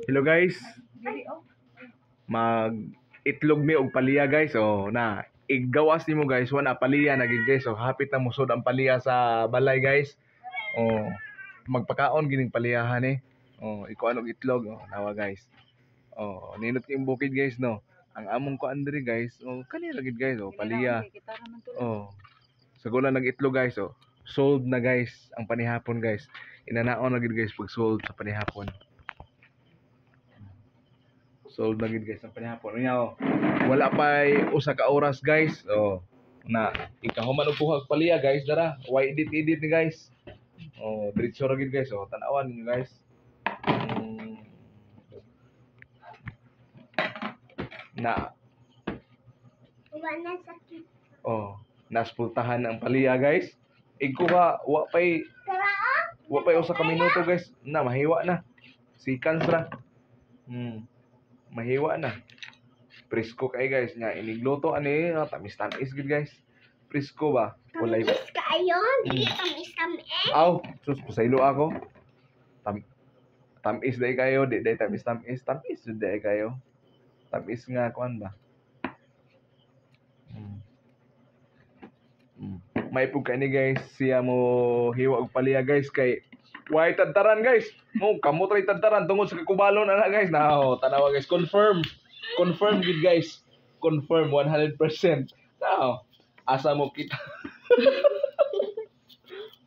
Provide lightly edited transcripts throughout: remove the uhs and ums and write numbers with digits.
Hello guys. Mag itlog mi og paliya guys. Oh, na igawas nimo guys, wala paliya na gid guys. So hapit na musod ang paliya sa balay guys. Oh, magpakaon gining paliyahan eh. Oh, ikuan og itlog oh, nawa guys. Oh, ninot kayong bukid guys no. Ang among kuan diri guys. Oh, kanila gid guys oh, paliya. Oh. Sagulan nag itlog guys oh. Sold na guys ang panihapon guys. Inanaon na gid guys pag sold sa panihapon. Sold na gid guys ang panihapon. Unya oh. Wala pay usa ka oras guys. Oh. Na ikahuman og buhag paliya guys dara. Why edit ni guys. Oh, diretso ra gid guys oh. Tan-awan niyo guys. Na Wala sakit. oh, naspultahan ang paliya guys. Ikuha wa pay usa ka minuto guys. Na mahiwa na. Seconds ra. Mahiwa na. Presko kay guys nga inigluto ani tamis-tamis gid guys. Presko ba? Walay ba? Tamis kaayon, dili tamis-tamis. Aw, sus pasaylo ako. Tamis day kayo, di day tamis-tamis. Tamis jud day kayo. Tamis nga kuan ba? May pug kani guys, siya mo hiwa og paliya guys kay way tadtaran guys. Mo kamot ray tadtaran tungod sa kakubalon ana guys. Now, tanawa guys, confirm. Confirm gid guys. Confirm 100%. Now, asa mo kita.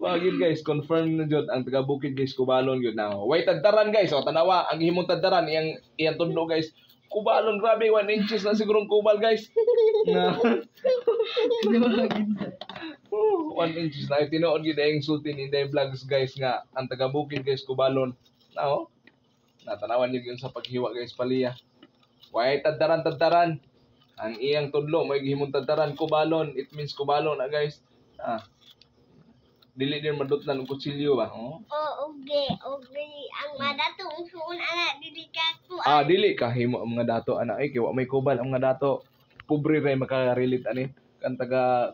Wagid guys, confirm na jud ang taga Bukid guys, kubalon gyud now. Way tadtaran guys, o tanawa ang himong tadtaran iyang tudlo guys. Kubalon grabe 1 inches na sigurong kubal guys. Na 1 inches na tinuod gid ang sultin in the vlogs guys nga ang taga Bukid guys kubalon. Now, natanawan niyo yun sa paghiwa guys paliya. Way tadtaran. Ang iyang tudlo may gihimong tadtaran kubalon. It means kubalon na guys. Dili din madutlan og kutsilyo ba? Oh. Okay. Ang madatong suon ana dili ka ko. Dili ka himo ang mga dato ana ay kay wa may kubal ang mga dato. Pobre ray maka-relate ani kan taga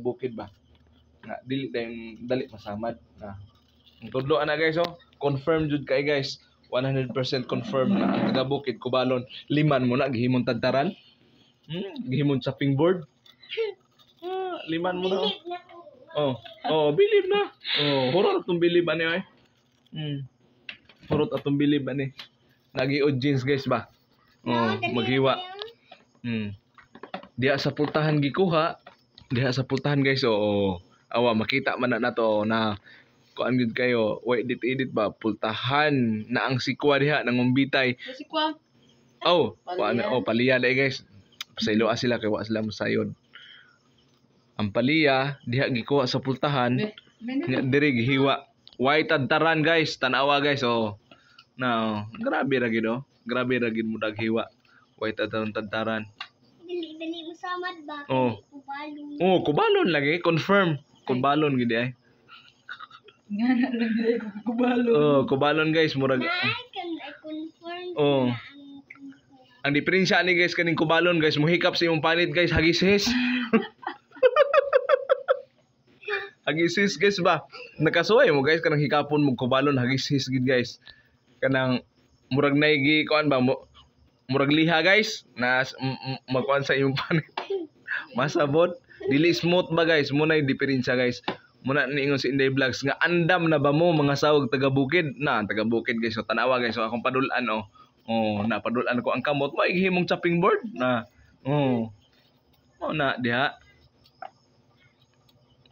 Bukid ba. Nga dili masamad na. Ang tudlo ana guys oh. Confirm jud kay guys. 100% confirm na ang taga Bukid kubalon. Liman mo na gihimong tadtaran. Gihimong chopping board. Liman mo na. Bilib na. Horot atong bilib ani ay. Horot atong bilib ani. Nagi-od jeans guys ba. Maghiwa. Diha sa pultahan gikuha. Diha sa pultahan guys awa makita man na nato na kuan gid kayo. Way edit ba pultahan na ang sikwa diha nangumbitay. Sikwa. Paliya dai guys. Pasaylo sila kay wa sila mosayod. Ang paliya diha gikuha sa pultahan nya diri gihiwa. Way tadtaran guys, tanawa guys grabe ra gid Grabe ra gid mo daghiwa. Way tadtaran. Dili mo samad ba? Kubalon. Kubalon lagi confirm. Kubalon gid ay. Ngana lang gid kubalon. Kubalon guys murag. Confirm. Ang diferensya ni guys kaning kubalon guys, muhikap sa imong panit guys, hagisis. Hagisis guys ba? Nakasuway mo guys kanang hikapon mo kubalon hagisis gid guys. Kanang murag naigi kuan ba mo murag liha guys na magkuan sa imong panit. Masabot, dili smooth ba guys? Muna yung diferensya guys. Muna niingon si Inday Vlogs nga andam na ba mo mga sawag taga Bukid? Na taga Bukid guys. So tanawa guys. So akong padulan napadulan ko ang kamot. May gihimong chopping board na. Na diha.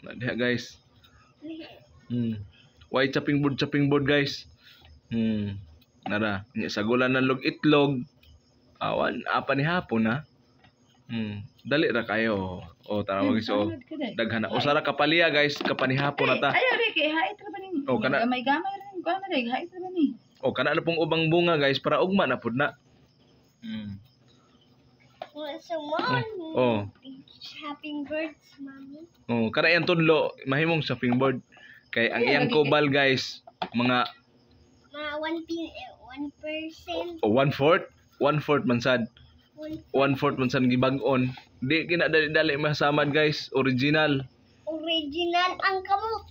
Diha guys. Why chopping board guys. Nara, sagulan na log itlog. Awan apa ni hapon na. Dali ra kayo. Tanawa guys. Daghana. Usara kapaliya guys, kapanihapon na ta. Ay, kay hait ra ba ning? Gamay-gamay ra ning kuan ra hait ra ba ni? Kana na pong ubang bunga guys para ugma na pud na. Shopping birds, mami. Kana yang tudlo mahimong shopping board kay ang iyang kubal guys mga 1%. 1/4 man sad. 1/4 man sad gibag-on. Di kina dali masamad guys, original Ang kamot.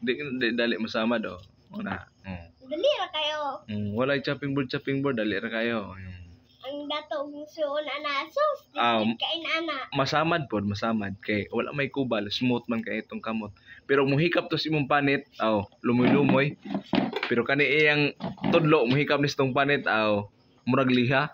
Di kina dali masamad Una. Dali ra kayo. Walay chopping board dali ra kayo. Ang datong suon ana sus. Kain ana. Masamad kay wala may kubal, smooth man kay itong kamot. Pero muhikap to si imong panit, lumoy-lumoy. Pero kani iyang tudlo muhikap ni itong panit, murag liha.